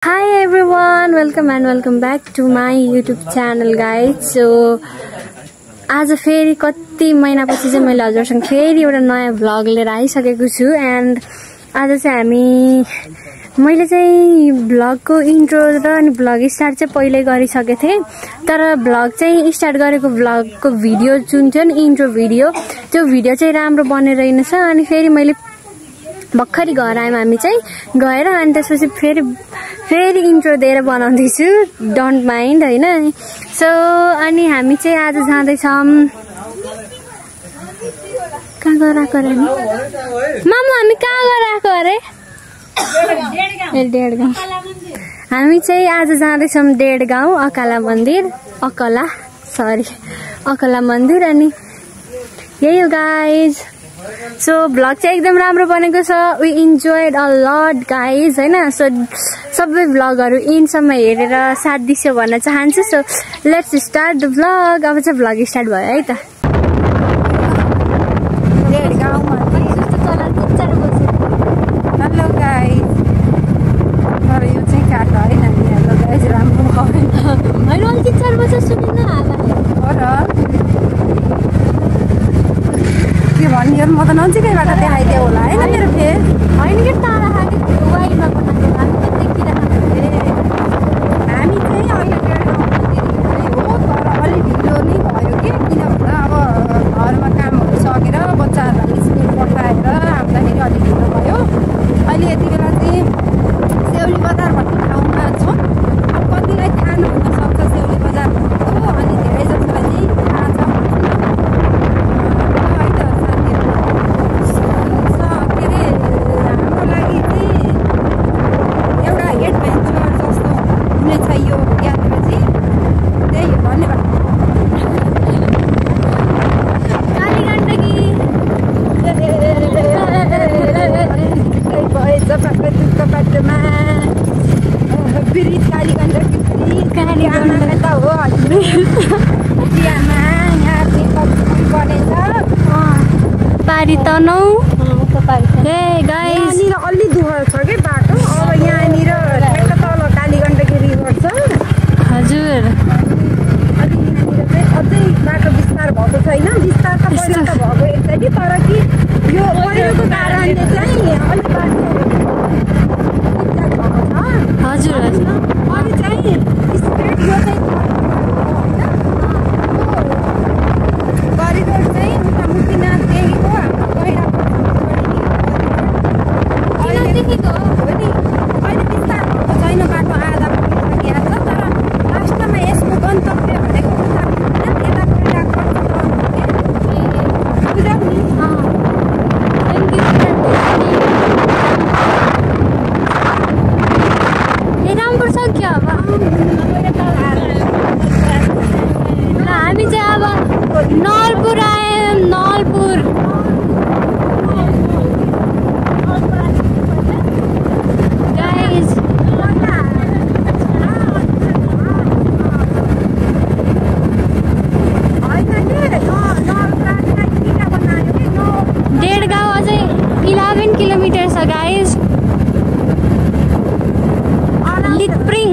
Hi everyone, welcome back to my YouTube channel guys. So आज फेरि कति महिनापछि चाहिँ मैले हजुरसँग फेरि एउटा नयाँ भ्लग लिएर आइसकेको छु एन्ड आज चाहिँ मैले चाहिँ भ्लगको इन्ट्रो र अनि भ्लग स्टार्ट चाहिँ पहिल्यै गरिसकेको थिएँ, तर भ्लग चाहिँ स्टार्ट गरेको भ्लगको भिडियो जुन थियो नि इन्ट्रो भिडियो, त्यो भिडियो चाहिँ राम्रो बनेर रहेनछ। अनि फेरि मैले भर्खरै घर आयौँ हामी चाहिँ गएर, अनि त्यसपछि फेरि इन्ट्रो दिएर बनाउँदैछु, डोन्ट माइन्ड हैन। सो अनि हामी चाहिँ आज जाँदैछौँ कहाँ गएको अरे मामु, हामी कहाँ गएको अरे डेढगाउँ। हामी चाहिँ आज जाँदैछौँ डेढगाउँ अकला मन्दिर। अनि यही हो गाइज। सो भ्लग चाहिँ एकदम राम्रो बनेको छ, we enjoyed a lot guys हैन। सो सबै भ्लगहरू इन्डसम्म हेरेर साथ दियो भन्न चाहन्छु। So let's start the vlog. अब चाहिँ भ्लग स्टार्ट भयो है त। हेलो गाइज, तर यो चाहिँ काट होइन हेलो गाइज, राम्रो भएन होइन अलिक 4 बजे सुनिन होला के भन्यो। म त नजिकैबाट देखाइदियो होला होइन मेरो फेस होइन कि तारा खाने वाइमा बनाएको हामी त देखिरहेको। हामी चाहिँ अहिले हो, तर अलिक ढिलो नै भयो कि, किन भन्दा अब घरमा कामहरू सकेर बच्चाहरूलाई स्कुल पठाएर आउँदाखेरि अलिक ढिलो भयो। अहिले यति बेला चाहिँ सेउली बजार भन्ने ठाउँमा छौँ। अब कतिलाई थाहा नहुन सक्छ सेउली बजार भनेको, अनि धेरै जसोलाई चाहिँ थाहा छ पारी तनौ यहाँनिर अलि दुःख छ कि बाटो। अब यहाँनिर ठ्याक्क तल कालीगण्डकी रिभर छ हजुर। अनि यहाँनिर चाहिँ अझै बाटो विस्तार भएको छैन। विस्तार त पहिला त भएको एकचोटि, तर कि यो पहिरोको कारणले चाहिँ अलिक बाटो भएको छ हजुर। अनि चाहिँ स्ट्रेट यो चाहिँ करिडोर चाहिँ मुटामुटी नदेखिको हाम्रो गहिरादेखिको हो नि। अहिले विस्तार भएको छैन, बाटो आधा पुगिसकेको छ, तर लास्टमा यसको गन्तव्य भनेको यता गइरहेको राम्रो छ क्या। अब हामी चाहिँ अब नलपुर आयौँ। नलपुर डेढगाउँ अझै 11 किलोमिटर छ गाइज। लिप्रिङ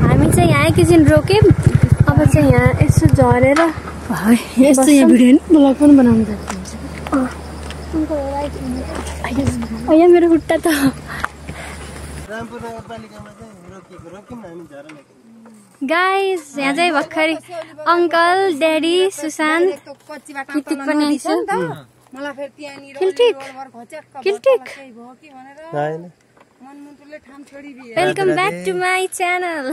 हामी चाहिँ यहाँ एकैछिन रोक्यौँ। अब चाहिँ यहाँ यसो झरेर यस्तो यहाँ भिडियो ब्लग पनि बनाउनु यहाँ मेरो खुट्टा त गाइस। यहाँ चाहिँ भर्खरै अङ्कल ड्याडी सुशान्त किटिक पनि आइछ। Welcome back to my channel.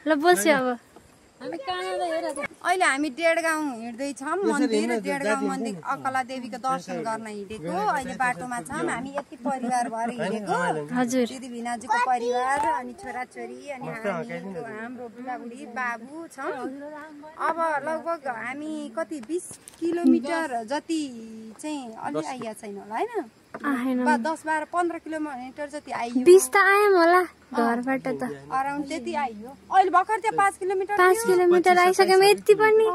ल बोल्छु अब। अहिले हामी डेढगाउँ हिँड्दैछौँ मन्दिर डेढगाउँ मन्दिर अकला देवीको दर्शन गर्न हिँडेको अहिले बाटोमा छौँ हामी यति परिवार भएर हिँडेको हजुर दिदी भिनाजुको परिवार अनि छोराछोरी अनि हाम्रो बुढाबुढी बाबु छौँ अब लगभग हामी कति 20 किलोमिटर जति चाहिँ अलि आइया छैन होला हैन 10-12-15 किलोमिटर जति आइयो 20 त आयौँ होला घरबाट त अराउन्ड त्यति आइयो अहिले भर्खर चाहिँ 5 किलोमिटर 5 किलोमिटर आइसक्यौँ यति पनि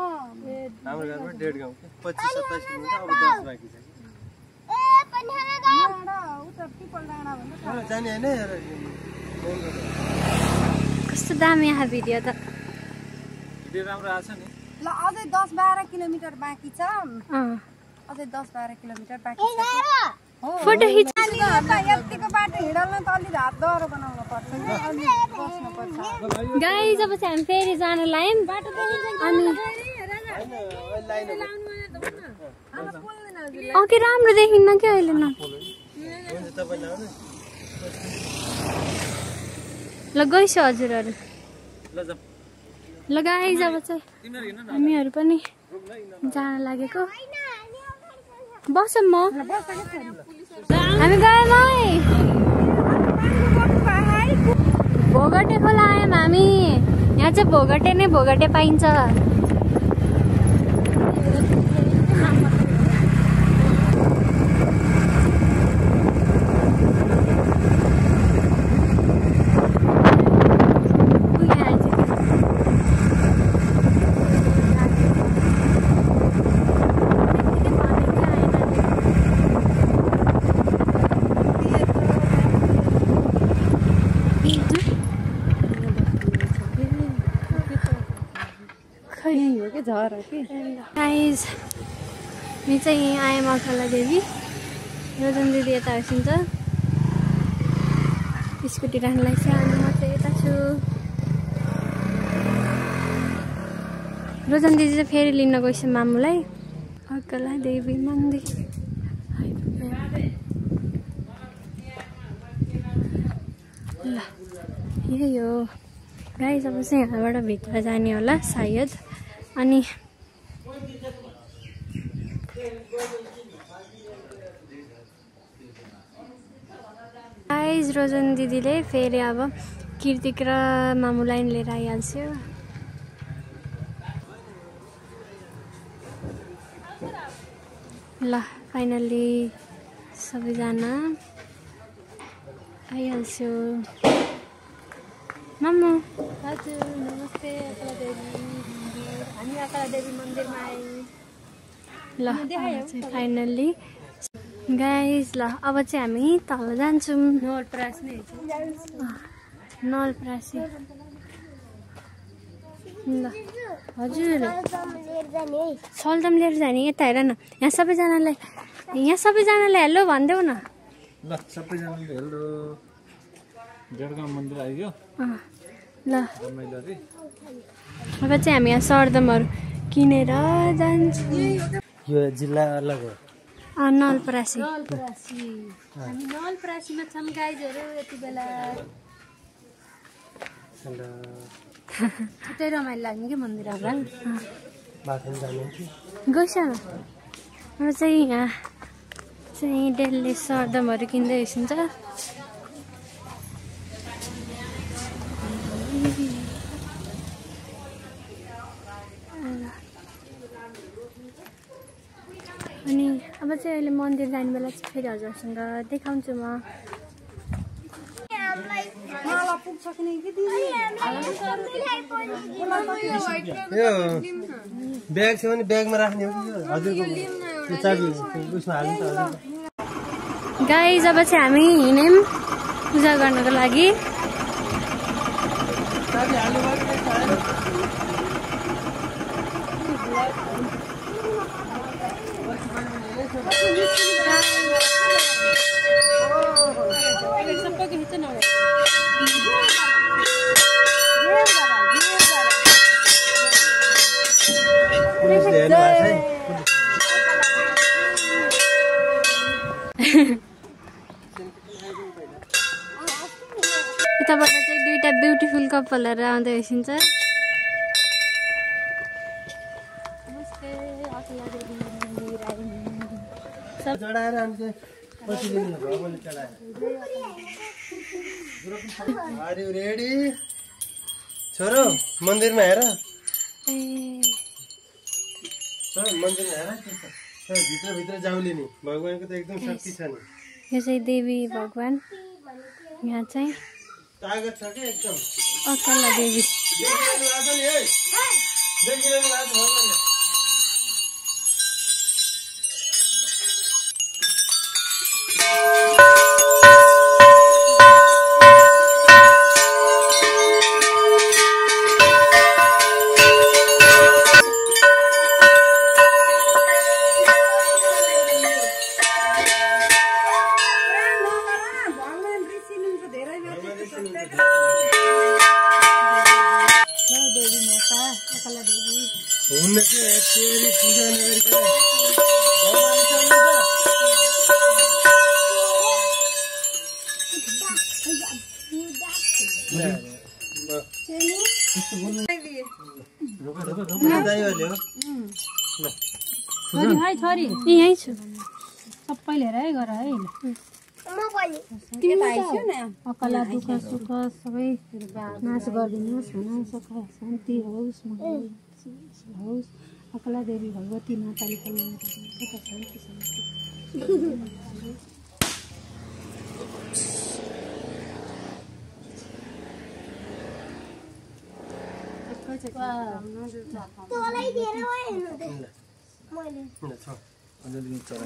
हाम्रो घरबाट डेढगाउँ 25-27 किलोमिटर अब 10 बाँकी छ जाने हैन कस्तो दामी यहाँ भिडियो त भिडियो राम्रो आछ नि ल अझै 10-12 किलोमिटर बाँकी छ अझै 10-12 किलोमिटर बाँकी छ फोटो खिच यतिको बाटो हिँड्न त अलि हात दह्रो बनाउन पर्छ अलि बस्नु पर्छ गाइस अब चाहिँ हामी फेरि जान लायौँ अनि अघि राम्रो देखिन्न कि अहिले न ल गइस हजुरहरू ल गाइस अब चाहिँ हामीहरू पनि जान लागेको बसौँ म हामी गयौँ है भोगटे खोला आयौँ हामी यहाँ चाहिँ भोगटे नै भोगटे पाइन्छ गाइस मी चाहिँ यहीँ आएँ अकला देवी रोजन दिदी यता हेर्छिन्छ स्कुटी राख्न लाग्छ अनि म चाहिँ यता छु रोजन दिदी चाहिँ फेरि लिन गएछ मामुलाई अकला देवी मन्दिर ल यही हो गाइस अब चाहिँ यहाँबाट भित्र जाने होला सायद अनि गाइस रोजन दिदीले फेरि अब कृतिक र मामुलाई लिएर आइहाल्छ्यो ल फाइनल्ली सबैजना आइहाल्छ्यो मामु हजुर नमस्ते अकला देवी हामी अकला देवी मन्दिरमा आयौँ ल फाइनल्ली गाइस ल अब चाहिँ हामी तल जान्छौँ नलप्रासी ल हजुर सल्दम लिएर जाने यता हेर न यहाँ सबैजनालाई हेलो भनिदेऊ न ल सबैजनाले हेलो डेढगाउँ मन्दिर आइयो ल अब चाहिँ हामी यहाँ सरदमहरू किनेर जान्छौँ यो जिल्ला अलग हो नलपरासी हामी नलपरासीमा छौँ गाइजहरू यति बेला छिटै रमाइलो लाग्ने कि मन्दिरहरूलाई गइस न अब चाहिँ यहाँ चाहिँ डेली सरदमहरू किन्दै हिँड्छ अनि अब चाहिँ अहिले मन्दिर जाने बेला चाहिँ फेरि हजुरसँग देखाउँछु म ब्याग छ भने ब्यागमा राख्ने हो कि हजुरको चाबी उसमा हाल्नु त गाइस अब चाहिँ हामी हिँड्यौँ पूजा गर्नको लागि यताबाट चाहिँ दुईटा ब्युटिफुल कपालहरू आउँदै हिँड्छ चढाएर हामी चाहिँ पछि लिने भगवानले चढाएर आर यु रेडी छोरो मन्दिरमा हेर मन्दिरमा हेर भित्र जाउली नि भगवानको त एकदम शक्ति छ नि यो चाहिँ देवी भगवान यहाँ चाहिँ तागत छ के एकदम अकला देवी छोरी यहीँ छु सबैले हेर है गर है अकला दुःख सुख सबै नाश गरिदिनुहोस् भन सुख शान्ति होस् होस् अकला देवी भगवती माताले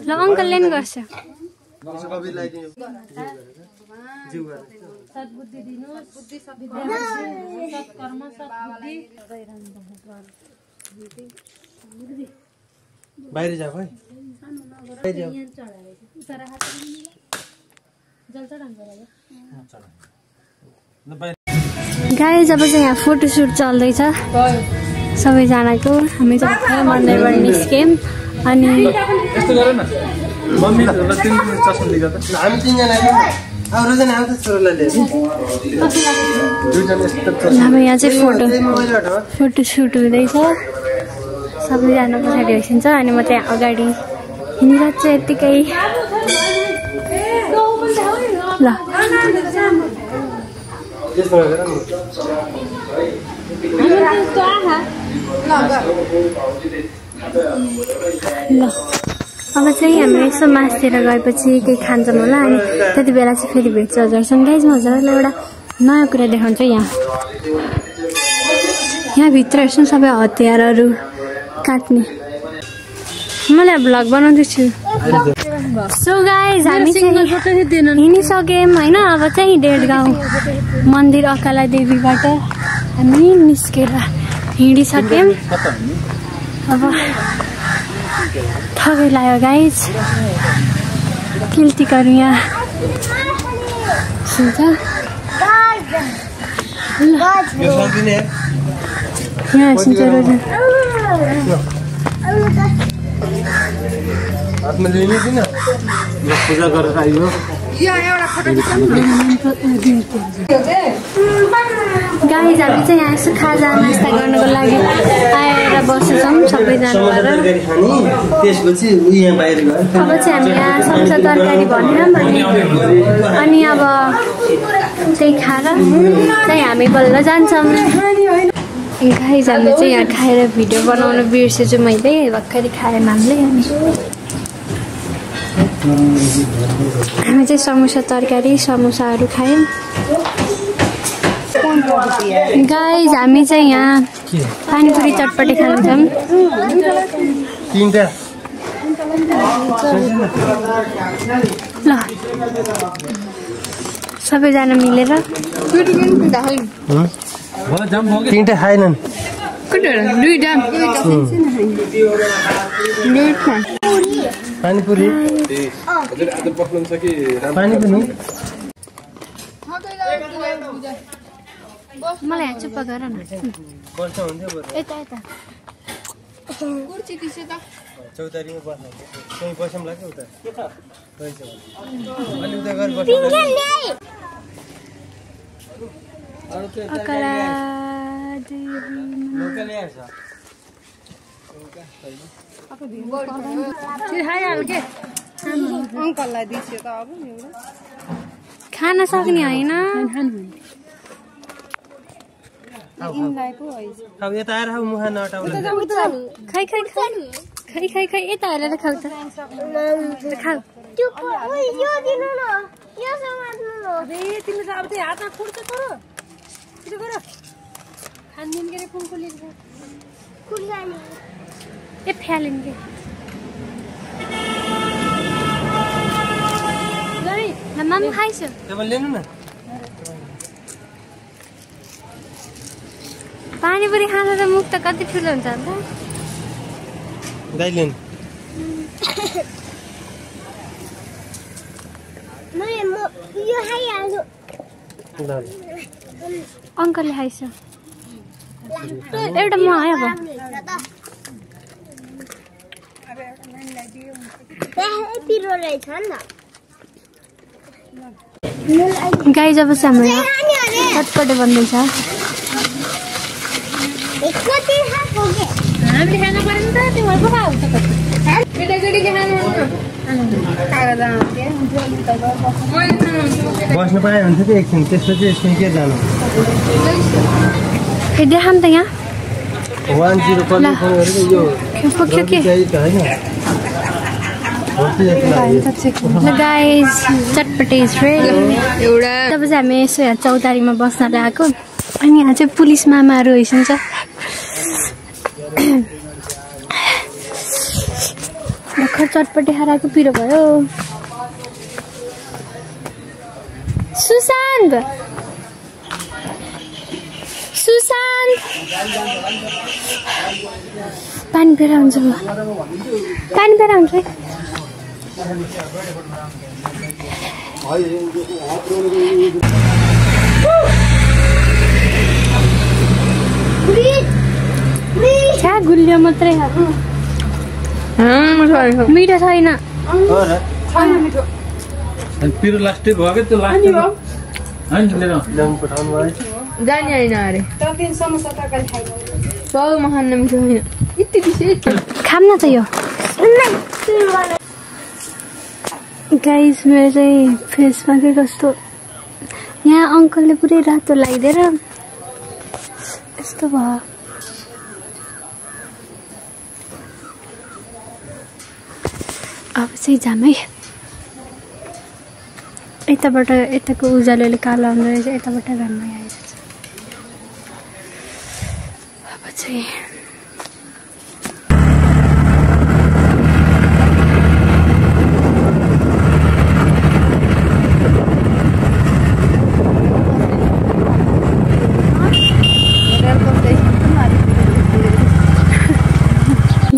ल अङ्कलले नि गर्छ सद्बुद्धि दिनुहोस् सत्कर्म सद्बुद्धि बाहिर जाऊ है गाइज अब चाहिँ यहाँ फोटोसुट चल्दैछ सबैजनाको हामी चाहिँ मन्दिरबाट निस्क्यौँ अनि हामी तिनजना अब यहाँ चाहिँ फोटोसुट हुँदैछ सबैजना पछाडि बसिन्छ अनि म चाहिँ अगाडि हिँडिरहेको छु यत्तिकै ल ल अब चाहिँ हामी यसो मासतिर गएपछि केही खान्छौँ होला अनि त्यति बेला चाहिँ फेरि भेट्छु हजुरसँग गाइज म हजुरहरूलाई एउटा नयाँ कुरा देखाउँछु यहाँभित्र हेर्छु सबै हतियारहरू काट्ने मलाई भ्लग बनाउँदैछु सो गाइज हामी हिँडिसक्यौँ होइन अब चाहिँ डेढगाउँ मन्दिर अकला देवीबाट हामी निस्केर हिँडिसक्यौँ अब थकै लाग्यो गाइज किल्तीहरू यहाँ सुन्छ यहाँ सुन्छ रोजन हातमा लिने किन पूजा गरेर आइयो गाइज हामी चाहिँ यहाँ यसो खाजा नास्ता गर्नको लागि आएर बसेछौँ सबैजना त्यसपछि यहाँ बाहिर गयो अब चाहिँ हामी यहाँ समोसा तरकारी भनेर अनि अब त्यही खाएर चाहिँ हामी बल्ल जान्छौँ गाइज हामीले चाहिँ यहाँ खाएर भिडियो बनाउनु बिर्सेछु मैले भर्खरै खाएँ हामीले अनि हामी चाहिँ समोसा तरकारी समोसाहरू खायौँ गाइज हामी चाहिँ यहाँ पानीपुरी चटपटी खान्छौँ ल सबैजना मिलेर तिनवटा खाएनन् पानीपुरी मलाई यहाँ चुप्पा गर न यता यता चौतारीमा बस्नु कहीँ बसौँ लाग्यो उता अकला अङ्कललाई दिन्छु त अब खान सक्ने होइन अब यता आएर मुखा नटाउला खै खै खै खै खै खै यता हेरेर खाऊ त खाऊ यो दिनु न यो समात्नु न तिमीले त अब त्यो हातमा फुट्छ तर छिटो गर खान्दिन के रे कुन कुन लिन्छ खुर्सानी ए फ्यालिन्गे मम्मा खाइसु तपाईँ लिनु न पानीपुरी खाँदा त मुख त कति ठुलो हुन्छ अन्त दाइ लिनु यो खाइहाल्छु अङ्कलले खाइसु एउटा म है अब पिरो रहेछ नि गाई जब हाम्रो चटपटे बन्दैछ हामीले खानु पर्यो नि त तिमीहरू पो खाऊ त केटाकेटीले बस्नु पाए हुन्थ्यो त एकछिन त्यसपछि एकछिन के जानु देखाम त यहाँ 10 कति फोन गरेको यो के गाइस चटपटे इज रेडी एउटा तब चाहिँ हामी यसो यहाँ चौतारीमा बस्न आएको अनि यहाँ चाहिँ पुलिस मामाहरू हैसन्छ भर्खर चटपटे खाएको पिरो भयो सुशान्त सुशान्त पानी पेरा हुन्छ पानी पेरा हुन्छ छ्या गुलियो मात्रै मिठो छैन पिरो लास्टै भयो क्या त्यो लास्ट जाने होइन अरे सबमा खान मिठो होइन यति खाम न त यो गाइस मेरो चाहिँ फेसमा के कस्तो यहाँ अङ्कलले पुरै रातो लगाइदिएर यस्तो भयो अब चाहिँ जामै यताबाट यताको उज्यालोले कालो आउँदो रहेछ यताबाट घाममा आइरहेछ अब चाहिँ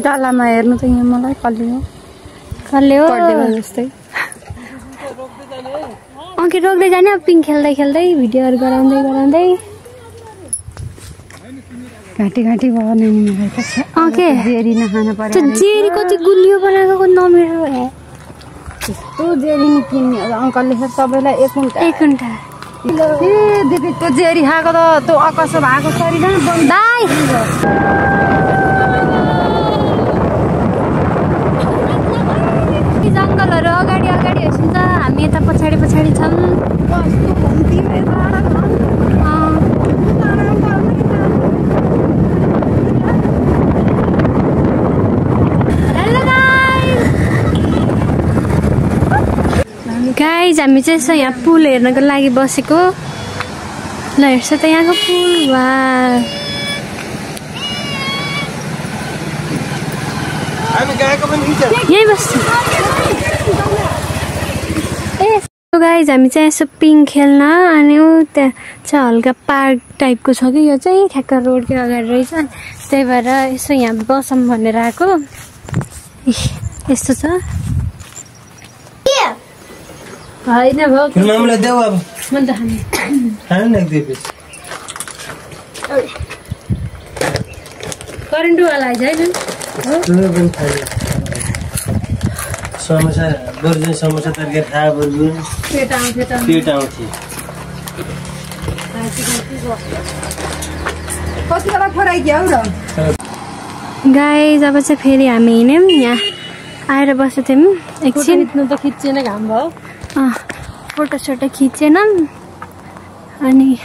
डालामा हेर्नु त यहाँ मलाई कलियो जस्तै अघि रोक्दै जाने अब पिङ खेल्दै खेल्दै भिडियोहरू गराउँदै गराउँदै घाँटी घाँटी भयो नानी ओके जेरी नखानु पर्यो जेरी कति गुलियो बनाएको नमिठो यस्तो जेरी नि किन्ने अङ्कलले सबैलाई 1 घन्टा ए दिदी त्यो जेरी खाएको त त्यो अकसो भएको शरीर दाइ जङ्गलहरू अगाडि अगाडि हेर्छौँ त हामी यता पछाडि पछाडि छौँ गाइज हामी चाहिँ यसो यहाँ पुल हेर्नको लागि बसेको ल हेर्छ त यहाँको पुल वा यही बस्छु ए गाइज हामी चाहिँ यसो पिङ खेल्न अनि त्यहाँ चाहिँ हल्का पार्क टाइपको छ कि यो चाहिँ ठ्याक्क रोडकै अगाडि रहेछ त्यही भएर यसो यहाँ बसौँ भनेर आएको यस्तो छ होइन करेन्टवाला आइज होइन समोसा बर्जन समोसा तरकारी थाहा बर्जन पेट आउँथ्यो कति बेला फराइक्यो र गाइज अब चाहिँ फेरि हामी हिँड्यौँ यहाँ आएर बसेको थियौँ एकछिन त खिच्चेन घाम भयो फोटोसोटो खिचेन अनि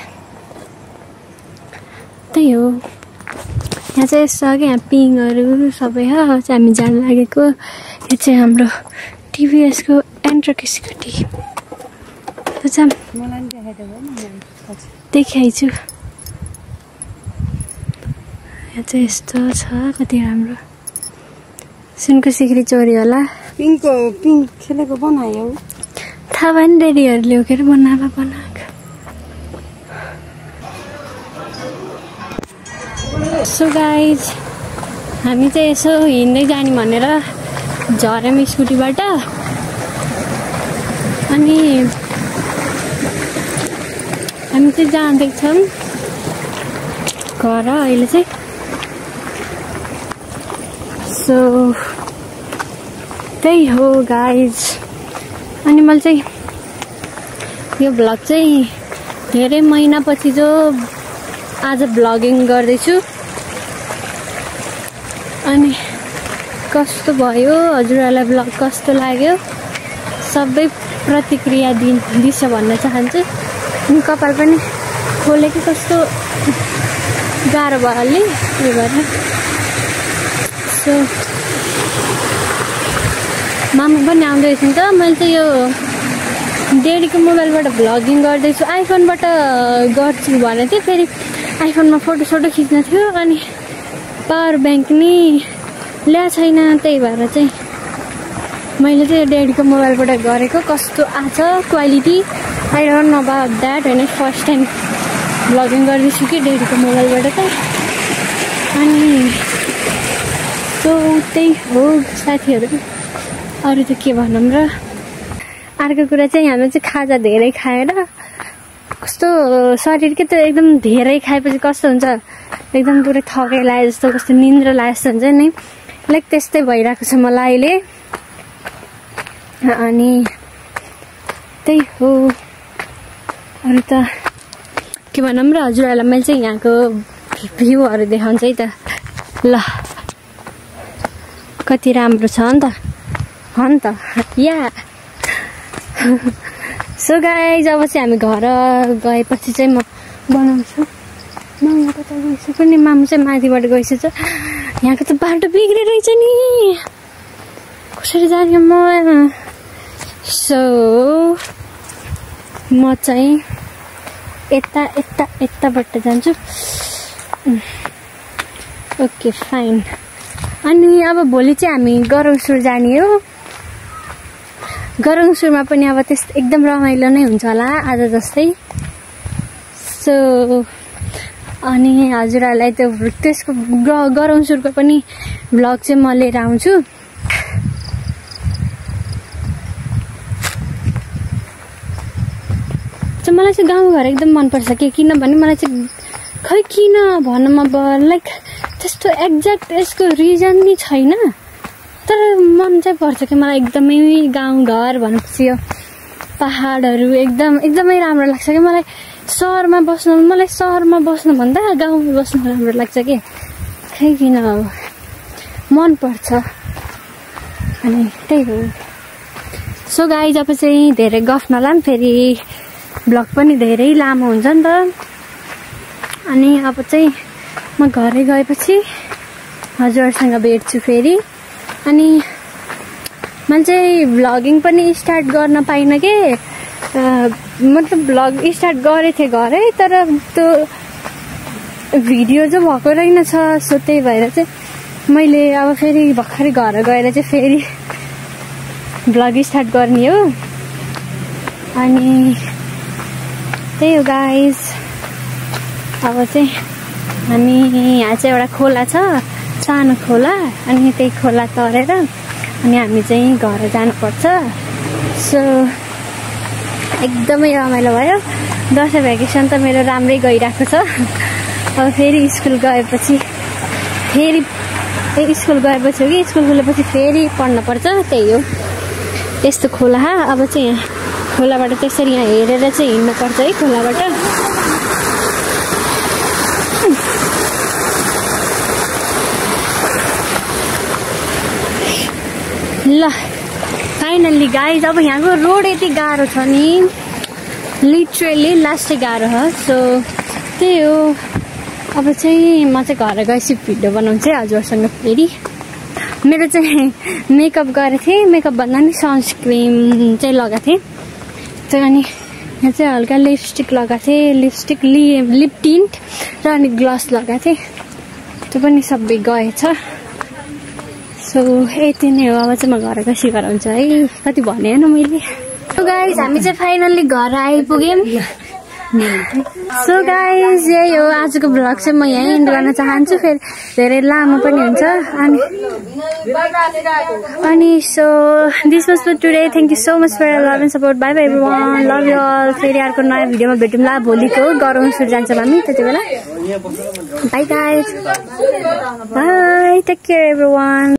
त्यही हो यहाँ चाहिँ यस्तो कि यहाँ पिङहरू सबै हो चाहिँ हामी जान लागेको यो चाहिँ हाम्रो टिभीएसको एन्ट्रक स्कुटी त्यो चाहिँ देखाइछु यहाँ चाहिँ यस्तो छ कति राम्रो सुनको सिक्री चोरी होला पिङ खेलेको बनायो थाहा भयो नि डेडीहरूले हो के अरे बनाएको सो गाइज हामी चाहिँ यसो हिँड्दै जाने भनेर झऱ्यौँ स्कुटीबाट अनि हामी चाहिँ जाँदैछौँ घर अहिले चाहिँ सो त्यही हो गाइज अनि मैले चाहिँ यो भ्लग चाहिँ धेरै महिनापछि जो आज भ्लगिङ गर्दैछु अनि कस्तो भयो हजुरहरूलाई भ्लग कस्तो लाग्यो सबै प्रतिक्रिया दिन्छ भन्न चाहन्छु अनि कपाल पनि खोले कि कस्तो गाह्रो भयो अलि त्यही भएर सो मामा पनि आउँदैछ नि त मैले चाहिँ यो डेडीको मोबाइलबाट भ्लगिङ गर्दैछु आइफोनबाट गर्छु भनेको थिएँ फेरि आइफोनमा फोटो खिच्न थियो अनि पावर ब्याङ्क नि ल्या छैन त्यही भएर चाहिँ मैले चाहिँ डेडीको मोबाइलबाट गरेको कस्तो आछ quality I don't know about that होइन फर्स्ट टाइम भ्लगिङ गर्दैछु कि डेडीको मोबाइलबाट त अनि सो त्यही हो साथीहरू अरू त के भनौँ र अर्को कुरा चाहिँ हाम्रो चाहिँ खाजा धेरै खाएर कस्तो शरीर के त एकदम धेरै खाएपछि कस्तो हुन्छ एकदम पुरै थकै लागे जस्तो कस्तो निन्द्रा लागे जस्तो हुन्छ नि लाइक त्यस्तै भइरहेको छ मलाई अहिले अनि त्यही हो अरू त के भनौँ र हजुरहरूलाई मैले चाहिँ यहाँको भ्यूहरू देखाउँछु है त ल कति राम्रो छ नि त हो नि त या सो गाइज अब चाहिँ हामी घर गएपछि चाहिँ म बनाउँछु मामु कता गइसु पनि मामु चाहिँ माथिबाट गइसु छ यहाँको त बाटो बिग्रेर रहेछ नि कसरी जाने म सो म चाहिँ यताबाट जान्छु ओके फाइन अनि अब भोलि चाहिँ हामी गरौँसुर जाने हो गरौँसुरमा पनि अब त्यस्तो एकदम रमाइलो नै हुन्छ होला आज जस्तै सो अनि हजुरहरूलाई त्यो त्यसको गरौँसुरको पनि भ्लग चाहिँ म लिएर आउँछु मलाई चाहिँ गाउँघर एकदम मनपर्छ किनभने मलाई चाहिँ खै किन भनौँ अब लाइक त्यस्तो एक्ज्याक्ट यसको रिजन नि छैन तर मन चाहिँ पर्छ कि मलाई एकदमै गाउँघर भनेपछि यो पहाडहरू एकदमै राम्रो लाग्छ कि मलाई सहरमा बस्नुभन्दा गाउँमा बस्नु राम्रो लाग्छ कि खै किन अब मनपर्छ अनि त्यही हो सो गाइज अब चाहिँ धेरै गफ नलाम फेरि भ्लग पनि धेरै लामो हुन्छ नि त अनि अब चाहिँ म घरै गएपछि हजुरहरूसँग भेट्छु फेरि अनि मैले चाहिँ भ्लगिङ पनि स्टार्ट गर्न पाइनँ के मतलब भ्लग स्टार्ट गरेको थिएँ घरै तर त्यो भिडियो चाहिँ भएको रहेनछ सो त्यही भएर चाहिँ मैले अब फेरि भर्खरै घर गएर चाहिँ फेरि भ्लग स्टार्ट गर्ने हो अनि त्यही हो गाइज अब चाहिँ हामी यहाँ चाहिँ एउटा खोला छ सानो खोला अनि त्यही खोला तरेर अनि हामी चाहिँ घर जानुपर्छ सो एकदमै रमाइलो भयो दसैँ भ्याकेसन त मेरो राम्रै गइरहेको छ अब फेरि स्कुल गएपछि स्कुल खुलेपछि फेरि पढ्नुपर्छ त्यही हो त्यस्तो खोला अब चाहिँ यहाँ खोलाबाट त्यसरी यहाँ हेरेर चाहिँ हिँड्नुपर्छ है खोलाबाट ल फाइनल्ली गाइज अब यहाँको रोड यति गाह्रो छ नि लिटरली लास्टै गाह्रो हो सो त्यही हो अब चाहिँ म चाहिँ घर गएपछि भिडियो बनाउँछु हजुरसँग फेरि मेरो चाहिँ मेकअप गरेको थिएँ मेकअप भन्दा नि सनस्क्रिम चाहिँ लगाएको थिएँ त्यो अनि यहाँ चाहिँ हल्का लिपस्टिक लगाएको थिएँ लिपस्टिक लिप टिन्ट र अनि ग्लस लगाएको थिएँ त्यो पनि सबै गएछ सो यति नै हो अब चाहिँ म घर गएपछि गराउँछु है कति भने होइन मैले गाइज हामी चाहिँ फाइनल्ली घर आइपुग्यौँ सो गाइज यही हो आजको भ्लग चाहिँ म यहीँ एन्ड गर्न चाहन्छु फेरि धेरै लामो पनि हुन्छ अनि so this was for today thank you so much for love and support bye bye everyone love you all फेरि अर्को नयाँ भिडियोमा भेटौँला भोलिको गरौँ सुरु जान्छौँ हामी त्यति बेला bye guys bye take care everyone